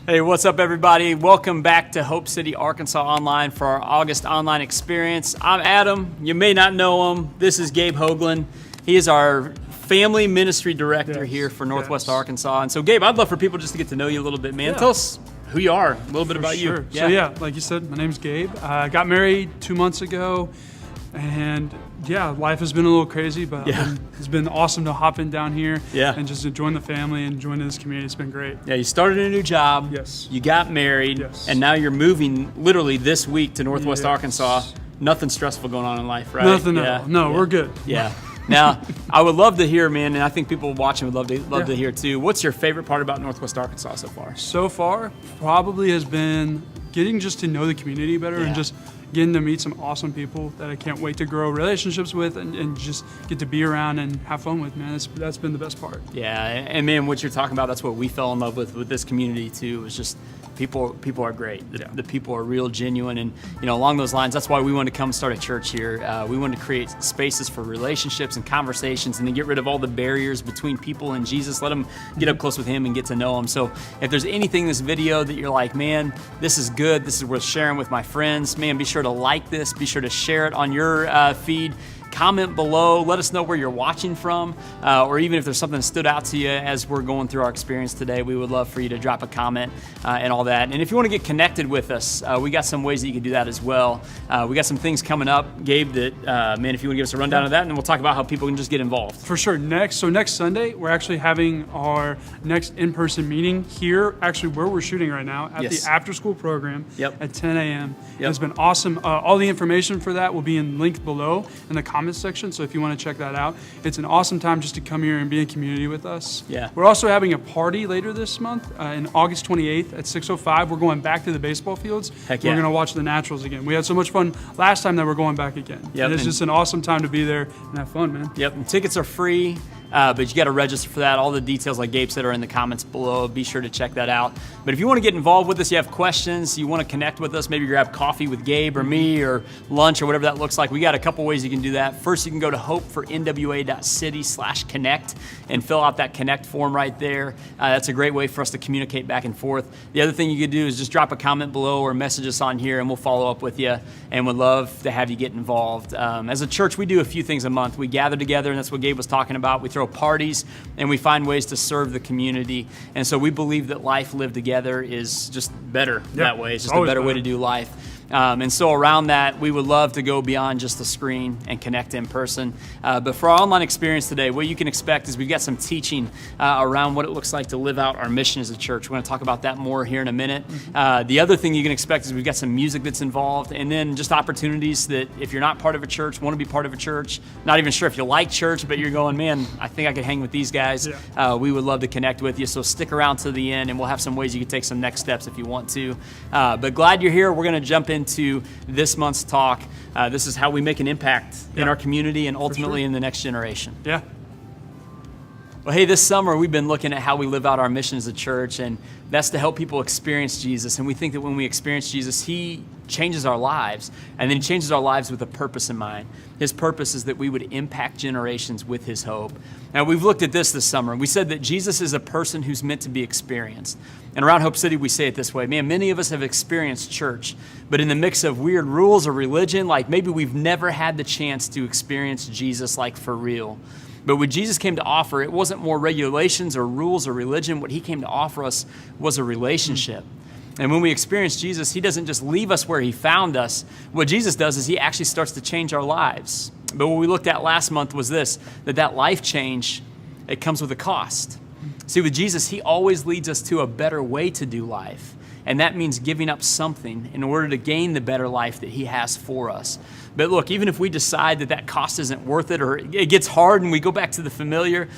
Hey, what's up, everybody? Welcome back to Hope City, Arkansas Online for our August online experience. I'm Adam. You may not know him. This is Gabe Hoagland. He is our family ministry director here for Northwest Arkansas. And so, Gabe, I'd love for people just to get to know you a little bit, man. Tell us who you are, a little bit about you. So, like you said, my name's Gabe. I got married 2 months ago, and life has been a little crazy, but it's been awesome to hop in down here and just join the family and join this community. It's been great. Yeah, you started a new job. Yes. You got married. Yes. And now you're moving literally this week to Northwest Arkansas. Nothing stressful going on in life, right? Nothing at all. No, we're good. Yeah. Now, I would love to hear, man, and I think people watching would love to hear too. What's your favorite part about Northwest Arkansas so far? So far, probably has been getting just to know the community better and just getting to meet some awesome people that I can't wait to grow relationships with and just get to be around and have fun with, man. That's been the best part. Yeah, and man, what you're talking about, that's what we fell in love with this community too, is just people are great. The people are real, genuine, and along those lines, that's why we wanted to come start a church here. We wanted to create spaces for relationships and conversations, and to get rid of all the barriers between people and Jesus. Let them get up close with Him and get to know Him. So if there's anything in this video that you're like, man, this is good, this is worth sharing with my friends, man, be sure to like this, be sure to share it on your feed. Comment below, let us know where you're watching from, or even if there's something that stood out to you as we're going through our experience today. We would love for you to drop a comment and all that. And if you want to get connected with us, we got some ways that you can do that as well. We got some things coming up, Gabe, that, man, if you want to give us a rundown of that, and then we'll talk about how people can just get involved. For sure. Next Sunday, we're actually having our next in-person meeting here, actually where we're shooting right now, at the after-school program at 10 a.m. It's been awesome. All the information for that will be linked below in the comments section, so if you want to check that out, it's an awesome time just to come here and be in community with us. We're also having a party later this month, in August 28th at 6:05. We're going back to the baseball fields. We're going to watch the Naturals again. We had so much fun last time that we're going back again. And it's just an awesome time to be there and have fun, man. And tickets are free. But you got to register for that. All the details, like Gabe said, are in the comments below. Be sure to check that out. But if you want to get involved with us, you have questions, you want to connect with us, maybe grab coffee with Gabe or me or lunch or whatever that looks like, we got a couple ways you can do that. First, you can go to hopefornwa.city/connect and fill out that connect form right there. That's a great way for us to communicate back and forth. The other thing you could do is just drop a comment below or message us on here, and we'll follow up with you and would love to have you get involved. As a church, we do a few things a month. We gather together, and that's what Gabe was talking about. We throw parties, and we find ways to serve the community. And so we believe that life lived together is just better that way. It's just a better way to do life. And so around that, we would love to go beyond just the screen and connect in person. But for our online experience today, what you can expect is we've got some teaching around what it looks like to live out our mission as a church. We're going to talk about that more here in a minute. The other thing you can expect is we've got some music that's involved, and then just opportunities that if you're not part of a church, want to be part of a church, not even sure if you like church, but you're going, man, I think I could hang with these guys. We would love to connect with you. So stick around to the end, and we'll have some ways you can take some next steps if you want to. But glad you're here. We're going to jump into this month's talk. This is how we make an impact in our community and ultimately in the next generation. Well, hey, this summer we've been looking at how we live out our mission as a church, and that's to help people experience Jesus. And we think that when we experience Jesus, He changes our lives, and then He changes our lives with a purpose in mind. His purpose is that we would impact generations with His hope. Now, we've looked at this summer. We said that Jesus is a person who's meant to be experienced. And around Hope City, we say it this way, man, many of us have experienced church, but in the mix of weird rules or religion, like maybe we've never had the chance to experience Jesus like for real. But what Jesus came to offer, it wasn't more regulations or rules or religion. What He came to offer us was a relationship. And when we experience Jesus, He doesn't just leave us where He found us. What Jesus does is He actually starts to change our lives. But what we looked at last month was this, that life change, it comes with a cost. See, with Jesus, He always leads us to a better way to do life. And that means giving up something in order to gain the better life that He has for us. But look, even if we decide that cost isn't worth it, or it gets hard and we go back to the familiar,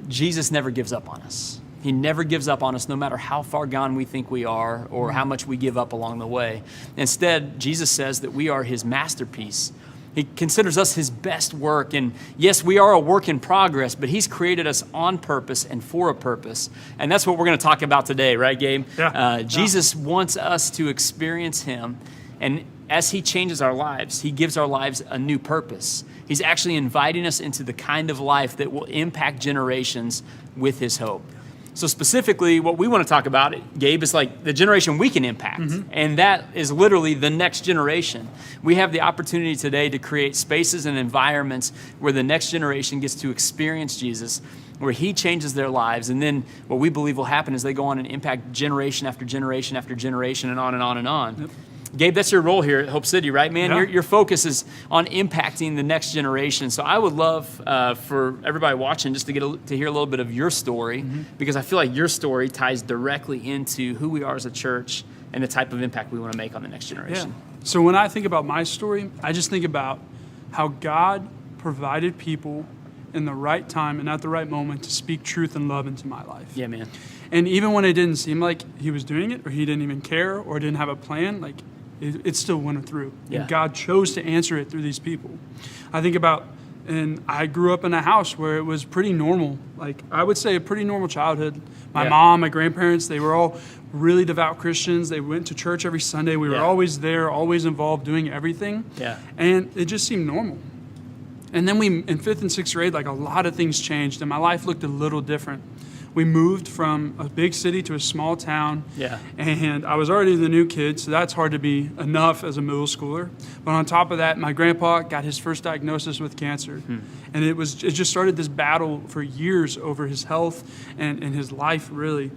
Jesus never gives up on us. He never gives up on us, no matter how far gone we think we are or how much we give up along the way. Instead, Jesus says that we are His masterpiece. He considers us His best work. And yes, we are a work in progress, but He's created us on purpose and for a purpose. And that's what we're going to talk about today, right, Gabe? Jesus wants us to experience Him. And as He changes our lives, He gives our lives a new purpose. He's actually inviting us into the kind of life that will impact generations with His hope. So specifically, what we want to talk about, Gabe, is like the generation we can impact. And that is literally the next generation. We have the opportunity today to create spaces and environments where the next generation gets to experience Jesus, where he changes their lives. And then what we believe will happen is they go on and impact generation after generation after generation and on and on and on. Yep. Gabe, that's your role here at Hope City, right, man? Yeah. Your focus is on impacting the next generation. So I would love for everybody watching just to to hear a little bit of your story, because I feel like your story ties directly into who we are as a church and the type of impact we want to make on the next generation. Yeah. So when I think about my story, I just think about how God provided people in the right time and at the right moment to speak truth and love into my life. Yeah, man. And even when it didn't seem like he was doing it, or he didn't even care, or didn't have a plan, like it still went through. Yeah. And God chose to answer it through these people. I think about, and I grew up in a house where it was pretty normal. Like, I would say a pretty normal childhood. My mom, my grandparents, they were all really devout Christians. They went to church every Sunday. We were always there, always involved, doing everything. Yeah. And it just seemed normal. And then in 5th and 6th grade, like, a lot of things changed, and my life looked a little different. We moved from a big city to a small town. Yeah. And I was already the new kid, so that's hard to be enough as a middle schooler. But on top of that, my grandpa got his first diagnosis with cancer. And it just started this battle for years over his health and his life, really.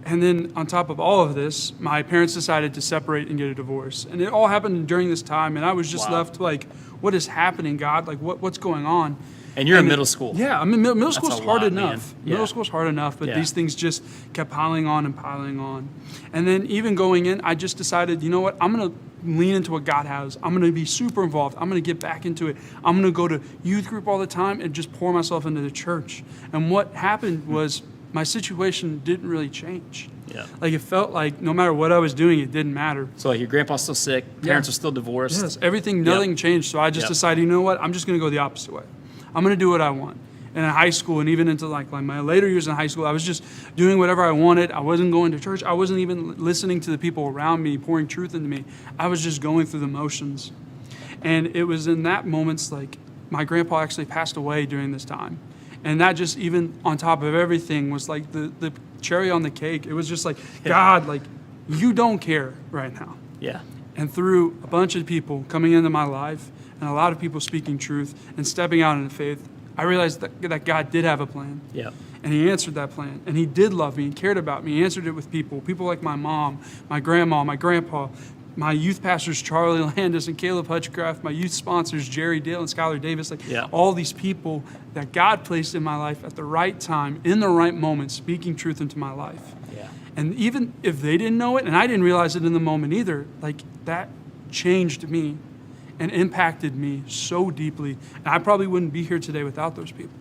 And then on top of all of this, my parents decided to separate and get a divorce. And it all happened during this time, and I was just left like, what is happening, God? Like, what's going on? And you're in middle school. Yeah, I mean, middle school's hard enough. Yeah. Middle school's hard enough, but these things just kept piling on and piling on. And then even going in, I just decided, you know what? I'm going to lean into what God has. I'm going to be super involved. I'm going to get back into it. I'm going to go to youth group all the time and just pour myself into the church. And what happened was my situation didn't really change. Yeah. Like, it felt like no matter what I was doing, it didn't matter. So like your grandpa's still sick, parents are still divorced. Yes, nothing changed. So I just decided, you know what? I'm just going to go the opposite way. I'm going to do what I want. And in high school and even into like my later years in high school, I was just doing whatever I wanted. I wasn't going to church. I wasn't even listening to the people around me, pouring truth into me. I was just going through the motions. And it was in that moments, like, my grandpa actually passed away during this time. And that just, even on top of everything, was like the cherry on the cake. It was just like, God, like, you don't care right now. Yeah. And through a bunch of people coming into my life, and a lot of people speaking truth and stepping out in faith, I realized that God did have a plan. Yeah. And he answered that plan. And he did love me and cared about me. He answered it with people like my mom, my grandma, my grandpa, my youth pastors, Charlie Landis and Caleb Hutchcraft, my youth sponsors, Jerry Dale and Skylar Davis, all these people that God placed in my life at the right time, in the right moment, speaking truth into my life. Yeah. And even if they didn't know it, and I didn't realize it in the moment either, like, that changed me and impacted me so deeply. And I probably wouldn't be here today without those people.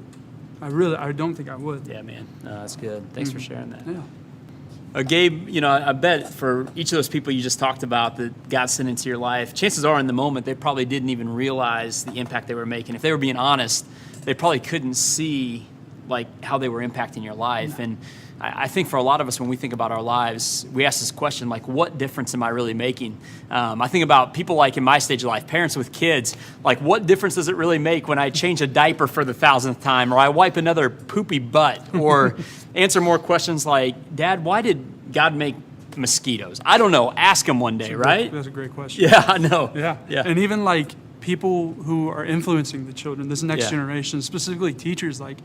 I don't think I would. Yeah, man. No, that's good. Thanks for sharing that. Yeah. Gabe, you know, I bet for each of those people you just talked about that God sent into your life, chances are in the moment they probably didn't even realize the impact they were making. If they were being honest, they probably couldn't see like how they were impacting your life. No. And I think for a lot of us, when we think about our lives, we ask this question, like, what difference am I really making? I think about people like in my stage of life, parents with kids, like, what difference does it really make when I change a diaper for the 1,000th time, or I wipe another poopy butt, or answer more questions like, Dad, why did God make mosquitoes? I don't know. Ask him one day, right? That's a great question. Yeah, I know. Yeah. And even like people who are influencing the children, this next generation, specifically teachers, like,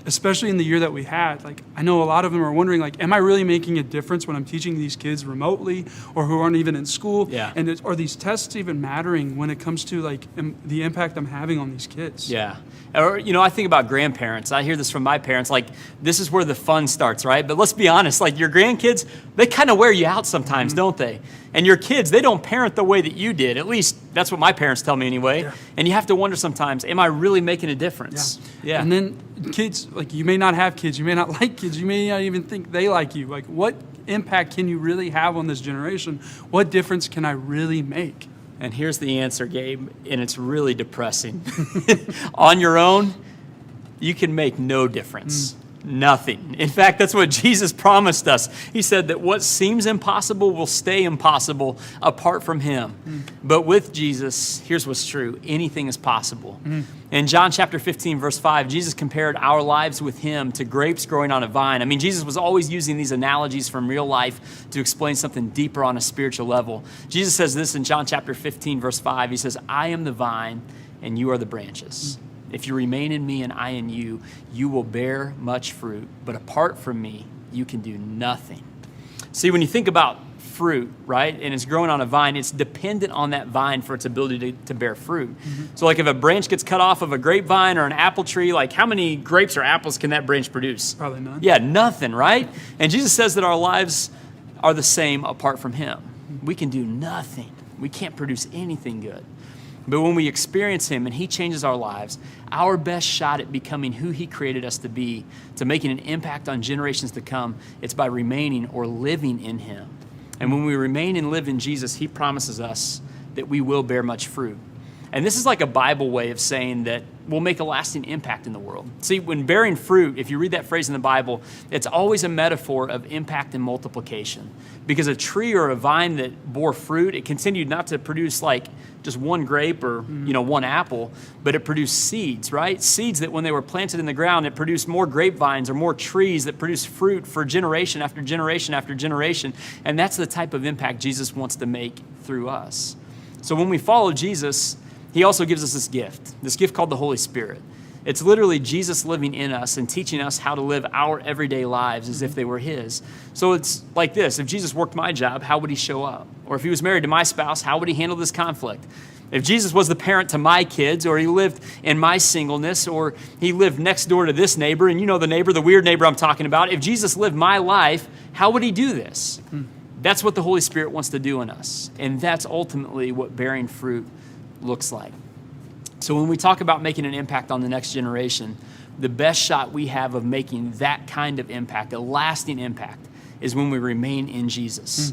especially in the year that we had, like, I know a lot of them are wondering, like, am I really making a difference when I'm teaching these kids remotely or who aren't even in school? Yeah. And are these tests even mattering when it comes to, like, the impact I'm having on these kids? Yeah. Or, you know, I think about grandparents. I hear this from my parents, like, this is where the fun starts, right? But let's be honest, like, your grandkids, they kind of wear you out sometimes, don't they? And your kids, they don't parent the way that you did. At least that's what my parents tell me anyway. Yeah. And you have to wonder sometimes, am I really making a difference? Yeah. And then kids, like, you may not have kids, you may not like kids, you may not even think they like you. Like, what impact can you really have on this generation? What difference can I really make? And here's the answer, Gabe, and it's really depressing. On your own, you can make no difference. nothing. In fact, that's what Jesus promised us. He said that what seems impossible will stay impossible apart from him. But with Jesus, here's what's true. Anything is possible. In John chapter 15, verse 5, Jesus compared our lives with him to grapes growing on a vine. I mean, Jesus was always using these analogies from real life to explain something deeper on a spiritual level. Jesus says this in John chapter 15, verse 5. He says, I am the vine and you are the branches. If you remain in me and I in you, you will bear much fruit. But apart from me, you can do nothing. See, when you think about fruit, right, and it's growing on a vine, it's dependent on that vine for its ability to bear fruit. So like if a branch gets cut off of a grapevine or an apple tree, like how many grapes or apples can that branch produce? Probably none. Yeah, nothing, right? And Jesus says that our lives are the same apart from him. We can do nothing. We can't produce anything good. But when we experience him and he changes our lives, our best shot at becoming who he created us to be, to making an impact on generations to come, it's by remaining or living in him. And when we remain and live in Jesus, he promises us that we will bear much fruit. And this is like a Bible way of saying that we'll make a lasting impact in the world. See, when bearing fruit, if you read that phrase in the Bible, it's always a metaphor of impact and multiplication. Because a tree or a vine that bore fruit, it continued not to produce like just one grape or one apple, but it produced seeds, right? Seeds that when they were planted in the ground, it produced more grapevines or more trees that produced fruit for generation after generation after generation. And that's the type of impact Jesus wants to make through us. So when we follow Jesus, he also gives us this gift called the Holy Spirit. It's literally Jesus living in us and teaching us how to live our everyday lives as if they were his. So it's like this. If Jesus worked my job, how would he show up? Or if he was married to my spouse, how would he handle this conflict? If Jesus was the parent to my kids, or he lived in my singleness, or he lived next door to this neighbor, and you know the neighbor, the weird neighbor I'm talking about, if Jesus lived my life, how would he do this? That's what the Holy Spirit wants to do in us. And that's ultimately what bearing fruit looks like. So when we talk about making an impact on the next generation, the best shot we have of making that kind of impact, a lasting impact, is when we remain in Jesus.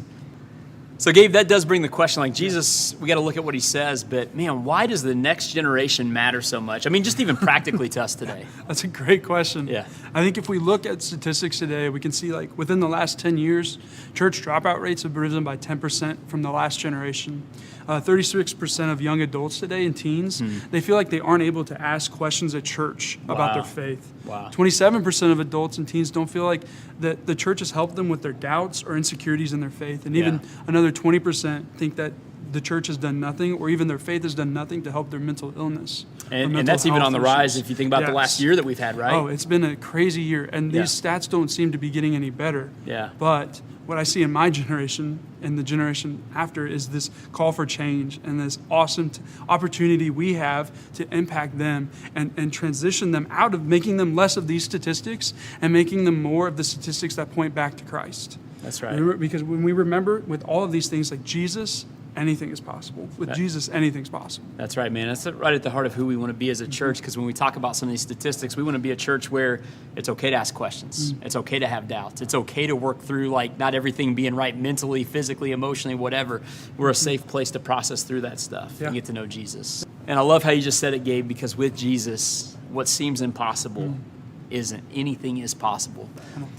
So Gabe, that does bring the question, like Jesus, we got to look at what he says, but man, why does the next generation matter so much? I mean, just even practically to us today. That's a great question. Yeah. I think if we look at statistics today, we can see like within the last 10 years, church dropout rates have risen by 10% from the last generation. 36% of young adults today and teens, they feel like they aren't able to ask questions at church about their faith. Wow. 27% of adults and teens don't feel like that the church has helped them with their doubts or insecurities in their faith. And even another 20% think that the church has done nothing, or even their faith has done nothing to help their mental illness. And that's even on the rise if you think about the last year that we've had, right? Oh, it's been a crazy year. And these stats don't seem to be getting any better. Yeah. But what I see in my generation and the generation after is this call for change and this awesome opportunity we have to impact them and transition them out of making them less of these statistics and making them more of the statistics that point back to Christ. That's right. Because when we remember with all of these things like Jesus, anything is possible. With Jesus, anything's possible. That's right, man. That's right at the heart of who we want to be as a church, because when we talk about some of these statistics, we want to be a church where it's okay to ask questions. It's okay to have doubts. It's okay to work through, like, not everything being right mentally, physically, emotionally, whatever. We're a safe place to process through that stuff and get to know Jesus. And I love how you just said it, Gabe, because with Jesus, what seems impossible isn't. Anything is possible.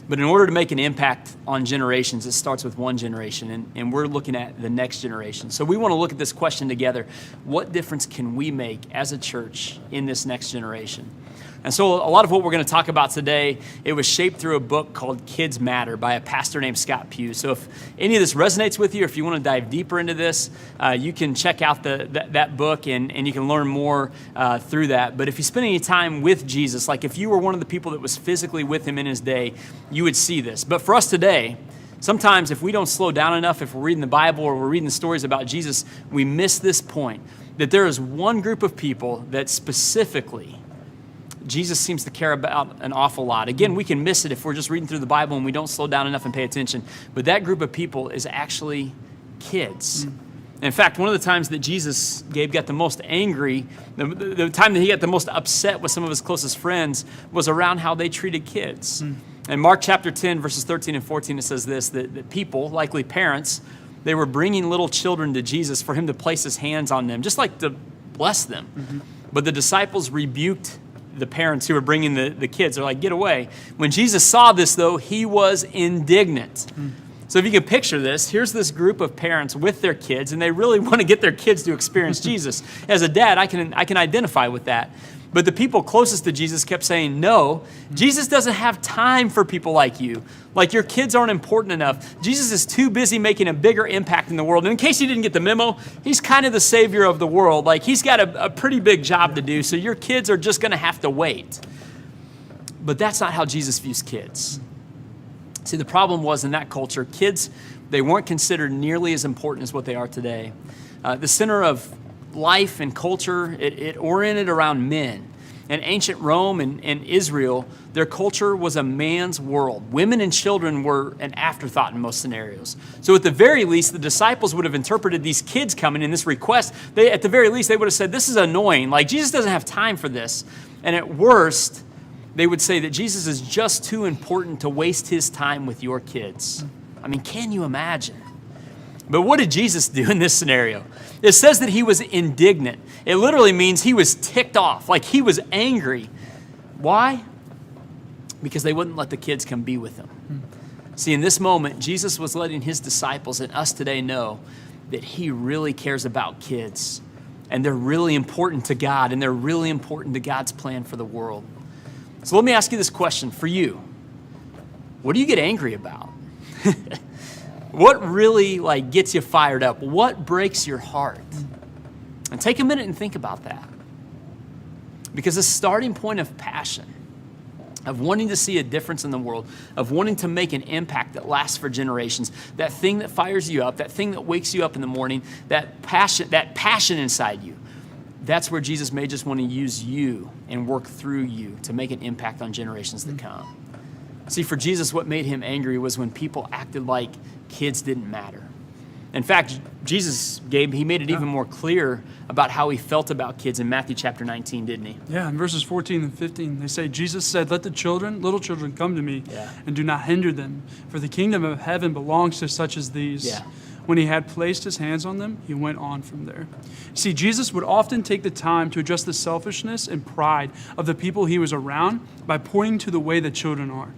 But in order to make an impact on generations, it starts with one generation, and we're looking at the next generation. So we want to look at this question together. What difference can we make as a church in this next generation? And so a lot of what we're going to talk about today, it was shaped through a book called Kids Matter by a pastor named Scott Pugh. So if any of this resonates with you, or if you want to dive deeper into this, you can check out that book and you can learn more through that. But if you spend any time with Jesus, like if you were one of the people that was physically with him in his day, you would see this. But for us today, sometimes if we don't slow down enough, if we're reading the Bible or we're reading the stories about Jesus, we miss this point, that there is one group of people that specifically Jesus seems to care about an awful lot. Again, we can miss it if we're just reading through the Bible and we don't slow down enough and pay attention. But that group of people is actually kids. In fact, one of the times that Jesus, Gabe, got the most angry, the time that he got the most upset with some of his closest friends was around how they treated kids. In Mark chapter 10, verses 13 and 14, it says this, that people, likely parents, they were bringing little children to Jesus for him to place his hands on them, just like to bless them. But the disciples rebuked the parents who were bringing the kids. They're like, get away. When Jesus saw this, though, he was indignant. So if you can picture this, here's this group of parents with their kids, and they really want to get their kids to experience Jesus. As a dad, I can identify with that. But the people closest to Jesus kept saying, no, Jesus doesn't have time for people like you. Like, your kids aren't important enough. Jesus is too busy making a bigger impact in the world. And in case you didn't get the memo, he's kind of the savior of the world. Like, he's got a pretty big job to do, so your kids are just going to have to wait. But that's not how Jesus views kids. See, the problem was in that culture, kids, they weren't considered nearly as important as what they are today. The center of life and culture, it oriented around men. In ancient Rome and Israel, their culture was a man's world. Women and children were an afterthought in most scenarios. So at the very least, the disciples would have interpreted these kids coming in this request. At the very least, they would have said, this is annoying. Like, Jesus doesn't have time for this. And at worst, they would say that Jesus is just too important to waste his time with your kids. I mean, can you imagine? But what did Jesus do in this scenario? It says that he was indignant. It literally means he was ticked off, like he was angry. Why? Because they wouldn't let the kids come be with him. See, in this moment, Jesus was letting his disciples and us today know that he really cares about kids. And they're really important to God, and they're really important to God's plan for the world. So let me ask you this question for you. What do you get angry about? What really gets you fired up? What breaks your heart? And take a minute and think about that. Because the starting point of passion, of wanting to see a difference in the world, of wanting to make an impact that lasts for generations, that thing that fires you up, that thing that wakes you up in the morning, that passion inside you, that's where Jesus may just want to use you and work through you to make an impact on generations to come. See, for Jesus, what made him angry was when people acted like kids didn't matter. In fact, Jesus, Gabe, he made it even more clear about how he felt about kids in Matthew chapter 19, didn't he? Yeah, in verses 14 and 15, they say, Jesus said, let the little children come to me and do not hinder them, for the kingdom of heaven belongs to such as these. Yeah. When he had placed his hands on them, he went on from there. See, Jesus would often take the time to address the selfishness and pride of the people he was around by pointing to the way that children are.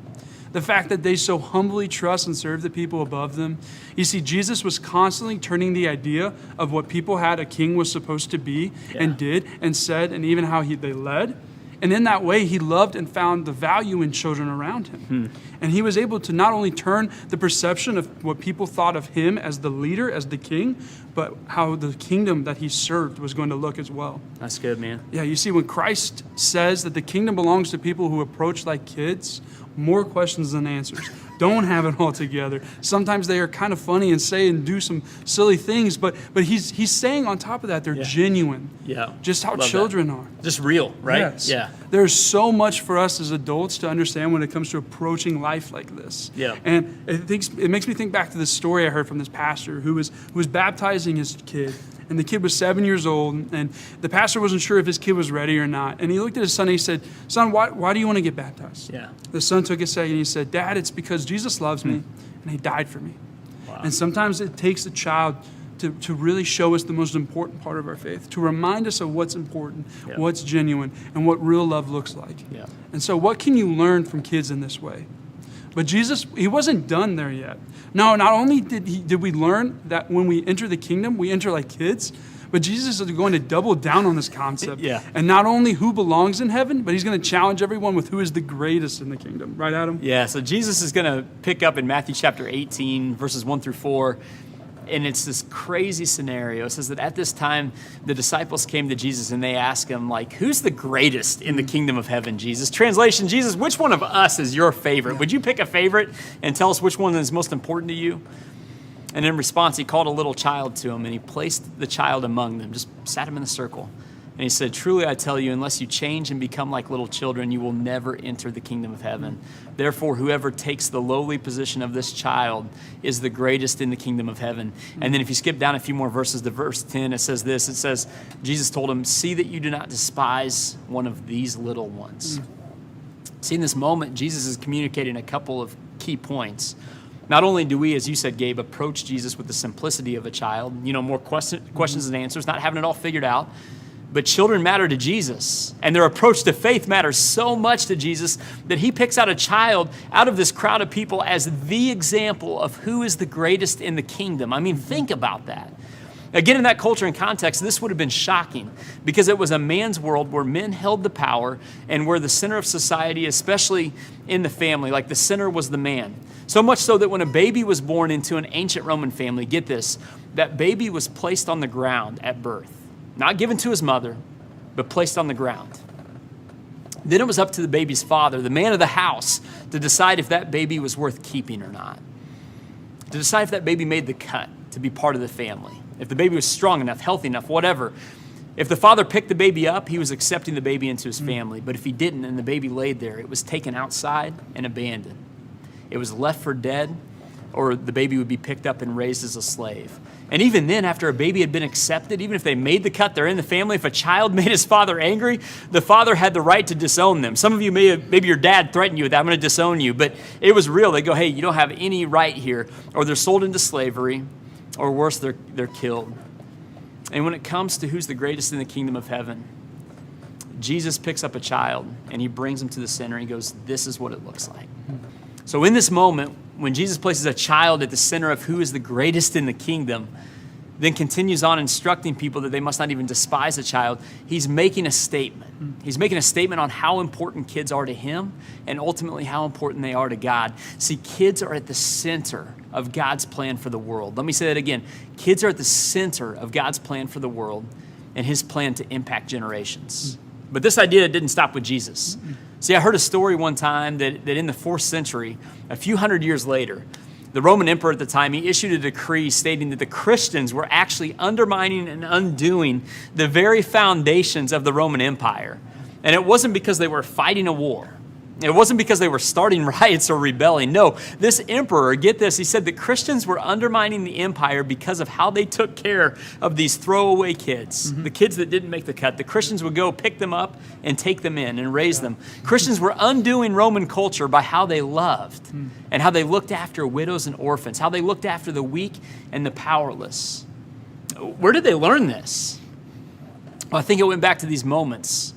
The fact that they so humbly trust and serve the people above them. You see, Jesus was constantly turning the idea of what people had a king was supposed to be and did and said, and even how they led. And in that way, he loved and found the value in children around him. And he was able to not only turn the perception of what people thought of him as the leader, as the king, but how the kingdom that he served was going to look as well. That's good, man. Yeah, you see, when Christ says that the kingdom belongs to people who approach like kids, more questions than answers. Don't have it all together. Sometimes they are kind of funny and say and do some silly things, but he's saying on top of that, they're genuine. Yeah. Just how children are. Just real, right? Yes. Yeah. There's so much for us as adults to understand when it comes to approaching life like this. Yeah. And it makes me think back to this story I heard from this pastor who was baptizing his kid. And the kid was 7 years old, and the pastor wasn't sure if his kid was ready or not. And he looked at his son and he said, son, why do you want to get baptized? Yeah. The son took a second and he said, Dad, it's because Jesus loves me and he died for me. Wow. And sometimes it takes a child to really show us the most important part of our faith, to remind us of what's important, what's genuine, and what real love looks like. Yeah. And so what can you learn from kids in this way? But Jesus, he wasn't done there yet. No, not only did we learn that when we enter the kingdom, we enter like kids, but Jesus is going to double down on this concept. And not only who belongs in heaven, but he's going to challenge everyone with who is the greatest in the kingdom. Right, Adam? Yeah, so Jesus is going to pick up in Matthew chapter 18, verses 1 through 4. And it's this crazy scenario. It says that at this time, the disciples came to Jesus and they asked him, who's the greatest in the kingdom of heaven, Jesus? Translation, Jesus, which one of us is your favorite? Would you pick a favorite and tell us which one is most important to you? And in response, he called a little child to him and he placed the child among them, just sat him in a circle. And he said, truly I tell you, unless you change and become like little children, you will never enter the kingdom of heaven. Therefore, whoever takes the lowly position of this child is the greatest in the kingdom of heaven. And then if you skip down a few more verses to verse 10, it says this. It says, Jesus told him, see that you do not despise one of these little ones. See, in this moment, Jesus is communicating a couple of key points. Not only do we, as you said, Gabe, approach Jesus with the simplicity of a child, more questions and answers, not having it all figured out, But children matter to Jesus, and their approach to faith matters so much to Jesus that he picks out a child out of this crowd of people as the example of who is the greatest in the kingdom. I mean, think about that. Again, in that culture and context, this would have been shocking because it was a man's world where men held the power and where the center of society, especially in the family, like the center was the man. So much so that when a baby was born into an ancient Roman family, get this, that baby was placed on the ground at birth. Not given to his mother, but placed on the ground. Then it was up to the baby's father, the man of the house, to decide if that baby was worth keeping or not. To decide if that baby made the cut to be part of the family. If the baby was strong enough, healthy enough, whatever. If the father picked the baby up, he was accepting the baby into his family. But if he didn't and the baby laid there, it was taken outside and abandoned. It was left for dead, or the baby would be picked up and raised as a slave. And even then, after a baby had been accepted, even if they made the cut, they're in the family, if a child made his father angry, the father had the right to disown them. Some of you, maybe your dad threatened you with that, I'm going to disown you. But it was real. They go, hey, you don't have any right here. Or they're sold into slavery, or worse, they're killed. And when it comes to who's the greatest in the kingdom of heaven, Jesus picks up a child, and he brings him to the center, and he goes, this is what it looks like. So in this moment, when Jesus places a child at the center of who is the greatest in the kingdom, then continues on instructing people that they must not even despise a child, he's making a statement. He's making a statement on how important kids are to him and ultimately how important they are to God. See, kids are at the center of God's plan for the world. Let me say that again. Kids are at the center of God's plan for the world and his plan to impact generations. But this idea didn't stop with Jesus. See, I heard a story one time that in the 4th century, a few hundred years later, the Roman emperor at the time, he issued a decree stating that the Christians were actually undermining and undoing the very foundations of the Roman Empire. And it wasn't because they were fighting a war. It wasn't because they were starting riots or rebelling. No, this emperor, get this, he said that Christians were undermining the empire because of how they took care of these throwaway kids, the kids that didn't make the cut. The Christians would go pick them up and take them in and raise them. Christians were undoing Roman culture by how they loved and how they looked after widows and orphans, how they looked after the weak and the powerless. Where did they learn this? Well, I think it went back to these moments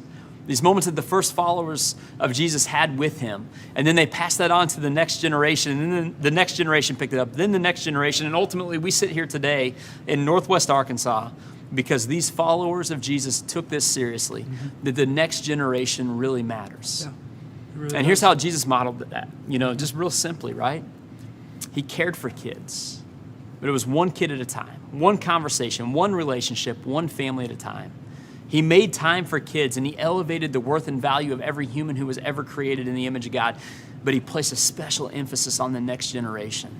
that the first followers of Jesus had with him. And then they passed that on to the next generation. And then the next generation picked it up. Then the next generation. And ultimately, we sit here today in Northwest Arkansas because these followers of Jesus took this seriously, that the next generation really matters. Yeah, really and here's how Jesus modeled that. Just real simply, right? He cared for kids. But it was one kid at a time, one conversation, one relationship, one family at a time. He made time for kids, and he elevated the worth and value of every human who was ever created in the image of God. But he placed a special emphasis on the next generation.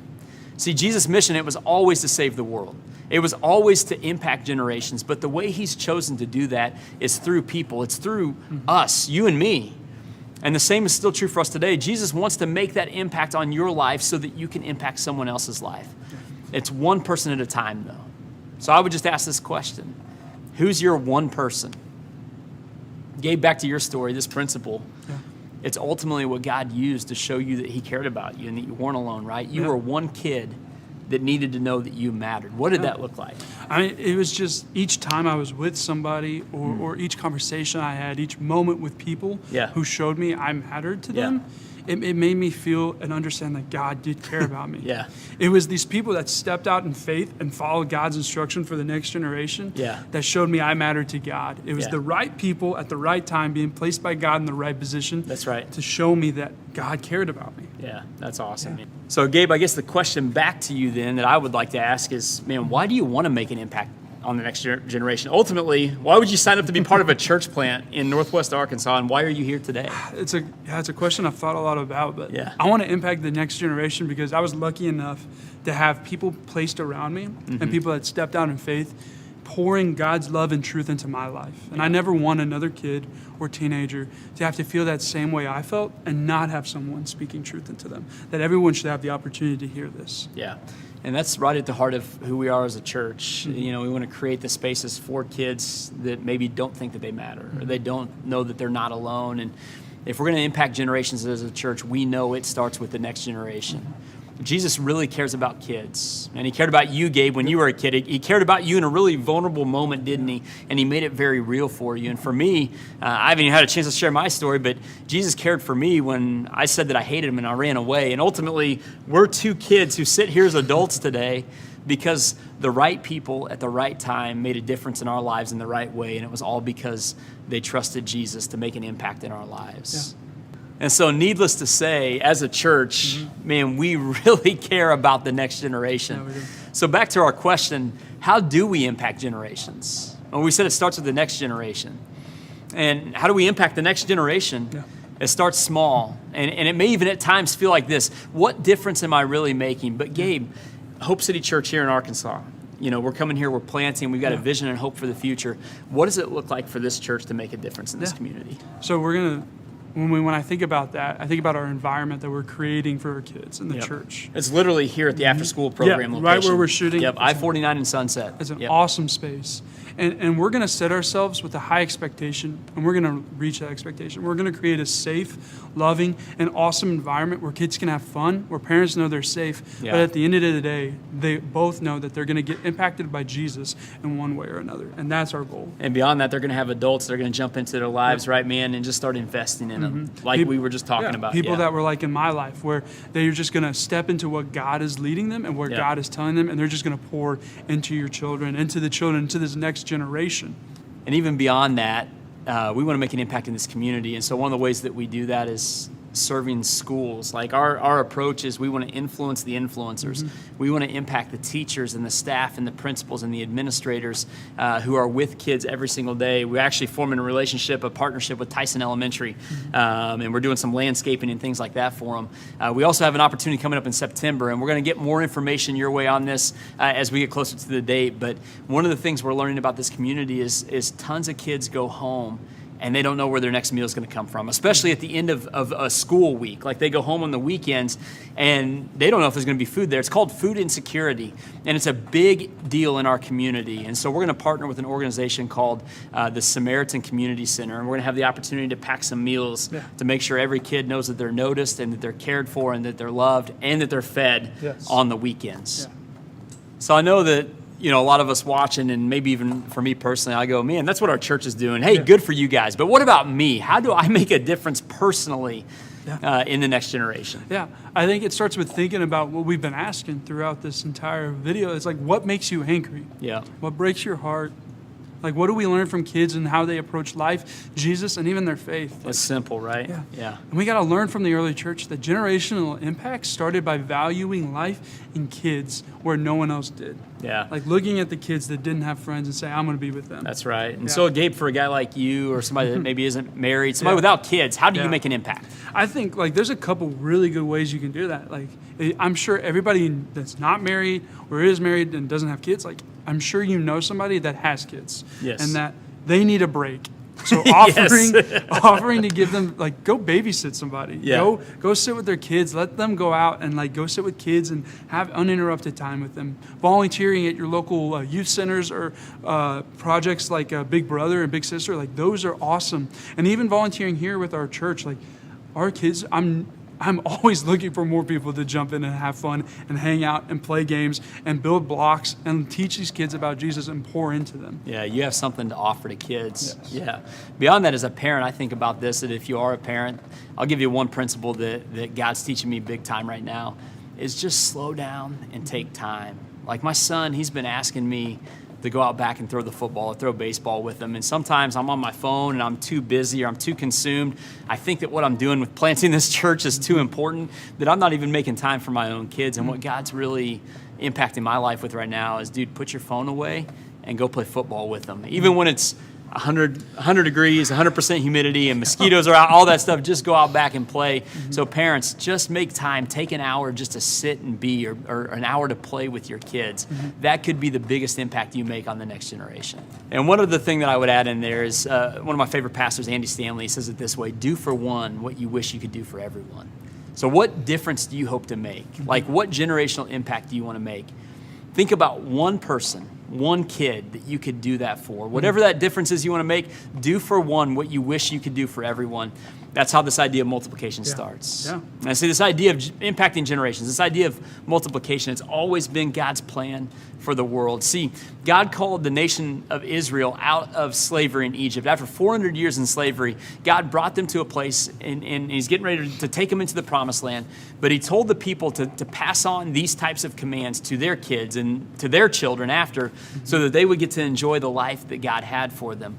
See, Jesus' mission, it was always to save the world. It was always to impact generations. But the way he's chosen to do that is through people. It's through us, you and me. And the same is still true for us today. Jesus wants to make that impact on your life so that you can impact someone else's life. It's one person at a time, though. So I would just ask this question. Who's your one person? Gabe, back to your story, this principle. Yeah. It's ultimately what God used to show you that he cared about you and that you weren't alone, right? You were one kid that needed to know that you mattered. What did that look like? I mean, it was just each time I was with somebody or each conversation I had, each moment with people who showed me I mattered to them, it made me feel and understand that God did care about me. It was these people that stepped out in faith and followed God's instruction for the next generation that showed me I mattered to God. It was the right people at the right time being placed by God in the right position. That's right. To show me that God cared about me. Yeah, that's awesome. Yeah. So Gabe, I guess the question back to you then that I would like to ask is, man, why do you want to make an impact on the next generation? Ultimately, why would you sign up to be part of a church plant in Northwest Arkansas, and why are you here today? It's a question I've thought a lot about, but I want to impact the next generation because I was lucky enough to have people placed around me and people that stepped out in faith, pouring God's love and truth into my life. And I never want another kid or teenager to have to feel that same way I felt and not have someone speaking truth into them, that everyone should have the opportunity to hear this. Yeah. And that's right at the heart of who we are as a church. We want to create the spaces for kids that maybe don't think that they matter or they don't know that they're not alone. And if we're going to impact generations as a church, we know it starts with the next generation. Jesus really cares about kids. And he cared about you, Gabe, when you were a kid. He cared about you in a really vulnerable moment, didn't he? And he made it very real for you. And for me, I haven't even had a chance to share my story, but Jesus cared for me when I said that I hated him and I ran away. And ultimately, we're two kids who sit here as adults today because the right people at the right time made a difference in our lives in the right way. And it was all because they trusted Jesus to make an impact in our lives. Yeah. And so needless to say, as a church, man, we really care about the next generation. Yeah, so back to our question, how do we impact generations? Well, we said it starts with the next generation. And how do we impact the next generation? Yeah. It starts small. And it may even at times feel like this. What difference am I really making? But Gabe, Hope City Church here in Arkansas, we're coming here, we're planting, we've got a vision and hope for the future. What does it look like for this church to make a difference in this community? So we're going to, when I think about that, I think about our environment that we're creating for our kids in the church. It's literally here at the after-school program location. Right where we're shooting. Yep, I-49 and Sunset. It's an awesome space. And we're going to set ourselves with a high expectation, and we're going to reach that expectation. We're going to create a safe, loving, and awesome environment where kids can have fun, where parents know they're safe. Yeah. But at the end of the day, they both know that they're going to get impacted by Jesus in one way or another. And that's our goal. And beyond that, they're going to have adults that are going to jump into their lives, right, man, and just start investing in them, like we were just talking about. People that were like in my life, where they're just going to step into what God is leading them and where God is telling them, and they're just going to pour into your children, into the children, into this next generation. And even beyond that, we want to make an impact in this community. And so one of the ways that we do that is serving schools. Like our approach is we want to influence the influencers. We want to impact the teachers and the staff and the principals and the administrators who are with kids every single day. We're actually forming a partnership with Tyson Elementary, and we're doing some landscaping and things like that for them. We also have an opportunity coming up in September, and we're going to get more information your way on this as we get closer to the date. But one of the things we're learning about this community is tons of kids go home and they don't know where their next meal is going to come from, especially at the end of a school week. Like they go home on the weekends and they don't know if there's going to be food there. It's called food insecurity, and it's a big deal in our community. And so we're going to partner with an organization called the Samaritan Community Center, and we're going to have the opportunity to pack some meals to make sure every kid knows that they're noticed and that they're cared for and that they're loved and that they're fed on the weekends. Yeah. So I know that a lot of us watching, and maybe even for me personally, I go, man, that's what our church is doing. Hey, good for you guys. But what about me? How do I make a difference personally in the next generation? Yeah, I think it starts with thinking about what we've been asking throughout this entire video. It's like, what makes you angry? Yeah. What breaks your heart? Like, what do we learn from kids and how they approach life, Jesus, and even their faith? It's simple, right? Yeah. And we got to learn from the early church that generational impact started by valuing life in kids where no one else did. Yeah. Like looking at the kids that didn't have friends and say, I'm going to be with them. That's right. And so, Gabe, for a guy like you or somebody that maybe isn't married, somebody without kids, how do you make an impact? I think, there's a couple really good ways you can do that. I'm sure everybody that's not married or is married and doesn't have kids, I'm sure you know somebody that has kids and that they need a break. So offering to give them, go babysit somebody. Yeah. Go sit with their kids. Let them go out and go sit with kids and have uninterrupted time with them. Volunteering at your local youth centers or projects like Big Brother and Big Sister, those are awesome. And even volunteering here with our church, our kids, I'm always looking for more people to jump in and have fun and hang out and play games and build blocks and teach these kids about Jesus and pour into them. Yeah, you have something to offer to kids. Yes. Yeah. Beyond that, as a parent, I think about this, that if you are a parent, I'll give you one principle that God's teaching me big time right now, is just slow down and take time. Like my son, he's been asking me to go out back and throw the football or throw baseball with them. And sometimes I'm on my phone and I'm too busy or I'm too consumed. I think that what I'm doing with planting this church is too important that I'm not even making time for my own kids. And what God's really impacting my life with right now is, dude, put your phone away and go play football with them. Even when it's 100 degrees, 100% humidity, and mosquitoes are out, all that stuff, just go out back and play. So parents, just make time, take an hour just to sit and be, or an hour to play with your kids. That could be the biggest impact you make on the next generation. And one other thing that I would add in there is, one of my favorite pastors, Andy Stanley, says it this way: do for one what you wish you could do for everyone. So what difference do you hope to make? What generational impact do you want to make? Think about one person, one kid that you could do that for. Whatever that difference is you want to make, do for one what you wish you could do for everyone. That's how this idea of multiplication starts. Yeah. And I see this idea of impacting generations, this idea of multiplication, it's always been God's plan for the world. See, God called the nation of Israel out of slavery in Egypt. After 400 years in slavery, God brought them to a place, and he's getting ready to take them into the promised land. But he told the people to pass on these types of commands to their kids and to their children after, so that they would get to enjoy the life that God had for them.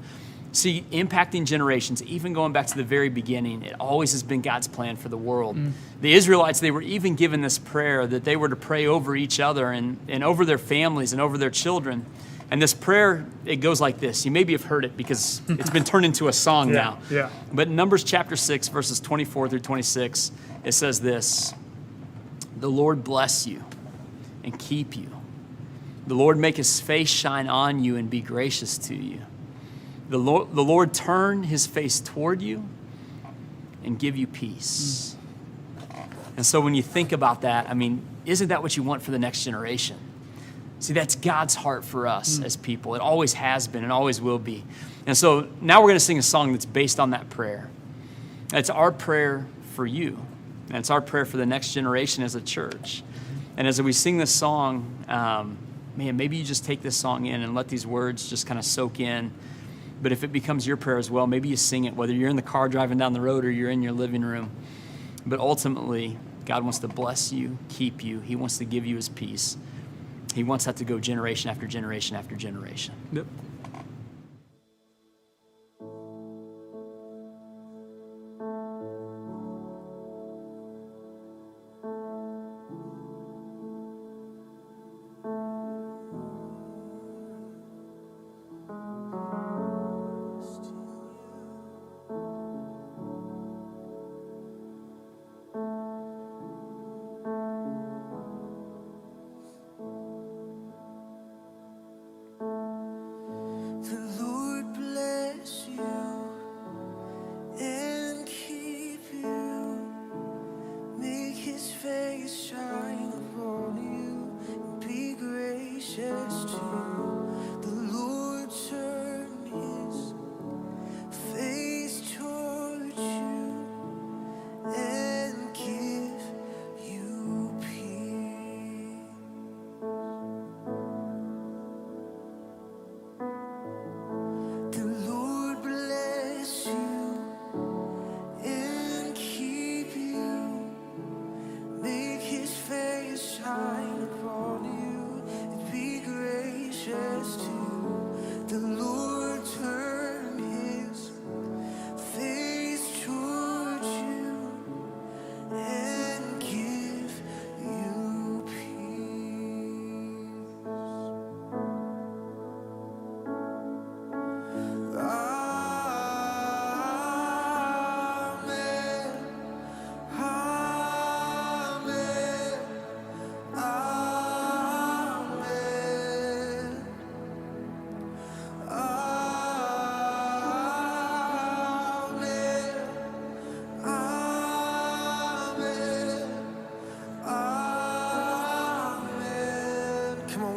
See, impacting generations, even going back to the very beginning, it always has been God's plan for the world. The Israelites, they were even given this prayer that they were to pray over each other and over their families and over their children. And this prayer, it goes like this. You maybe have heard it because it's been turned into a song now. Yeah. But in Numbers chapter 6, verses 24 through 26, it says this: "The Lord bless you and keep you. The Lord make his face shine on you and be gracious to you. The Lord turn his face toward you and give you peace." And so when you think about that, I mean, isn't that what you want for the next generation? See, that's God's heart for us as people. It always has been and always will be. And so now we're going to sing a song that's based on that prayer. It's our prayer for you. And it's our prayer for the next generation as a church. And as we sing this song, man, maybe you just take this song in and let these words just kind of soak in. But if it becomes your prayer as well, maybe you sing it, whether you're in the car driving down the road or you're in your living room. But ultimately, God wants to bless you, keep you. He wants to give you his peace. He wants that to go generation after generation after generation. Yep.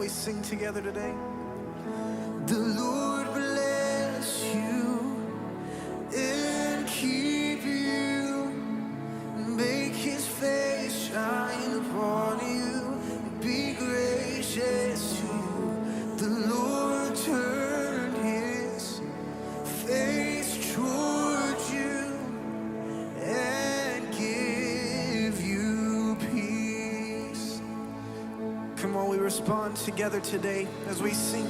Sing together today. The Lord bless you and keep you, make his face shine upon you, and be gracious to you. The Lord turn his face toward you and give you peace. Come on, we respond together today as we sing.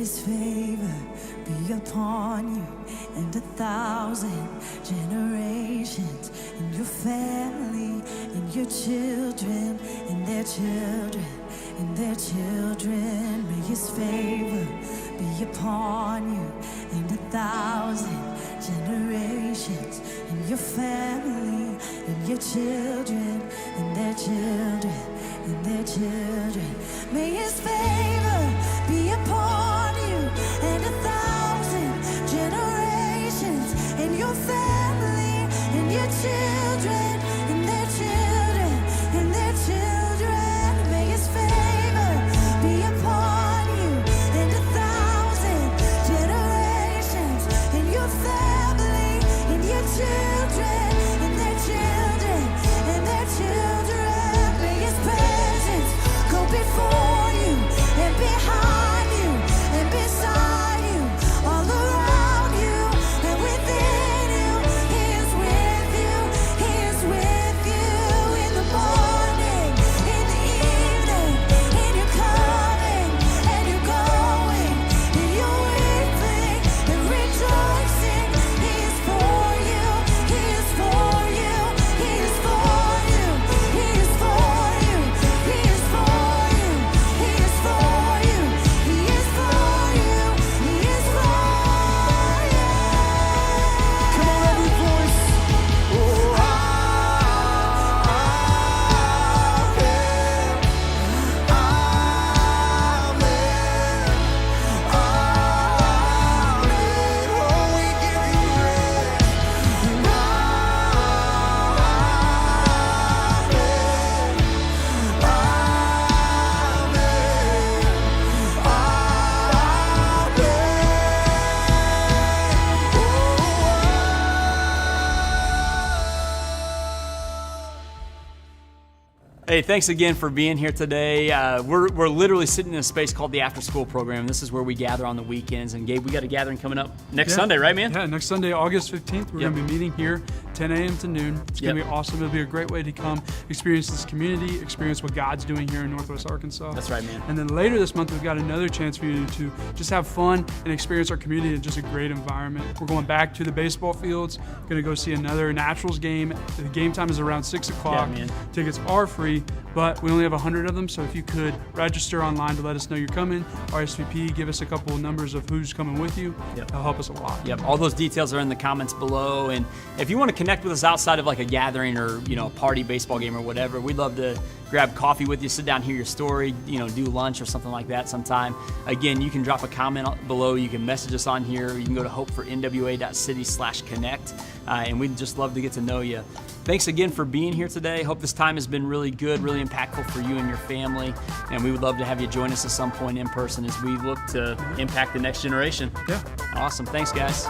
His favor be upon you and 1,000 generations, and your family, and your children, and their children, and their children. May His favor be upon you and 1,000 generations, and your family, and your children, and their children, and their children. May His favor be upon you and 1,000 generations, and your family, and your children, and their children, and their children. May His favor be upon you and 1,000 generations, and your family, and your children, and their children, and their children. May His presence go before you and behind you and beside you, all around you and within you. He is with you. He is with you in the morning, in the evening, in your coming and your going, in your weeping and rejoicing. He is for you. He is for you. He is for you. He is for you. He is for you. He is for you. He is for you. He is for you. Come on, every voice. Oh, oh, we give you praise. Hey, thanks again for being here today. We're literally sitting in a space called the After School Program. This is where we gather on the weekends. And Gabe, we got a gathering coming up next Sunday, right, man? Yeah, next Sunday, August 15th, we're Yep. going to be meeting here, 10 a.m. to noon. It's going to Yep. be awesome. It'll be a great way to come experience this community, experience what God's doing here in Northwest Arkansas. That's right, man. And then later this month, we've got another chance for you to just have fun and experience our community in just a great environment. We're going back to the baseball fields, going to go see another Naturals game. The game time is around 6 o'clock. Yeah, man. Tickets are free, but we only have 100 of them, so if you could register online to let us know you're coming, RSVP, give us a couple of numbers of who's coming with you. Yep. That'll help us a lot. Yep, all those details are in the comments below. And if you want to connect with us outside of like a gathering or, a party, baseball game or whatever, we'd love to grab coffee with you, sit down, hear your story, do lunch or something like that sometime. Again, you can drop a comment below. You can message us on here. You can go to hopefornwa.city/connect. And we'd just love to get to know you. Thanks again for being here today. Hope this time has been really good, really impactful for you and your family. And we would love to have you join us at some point in person as we look to impact the next generation. Yeah. Awesome. Thanks, guys.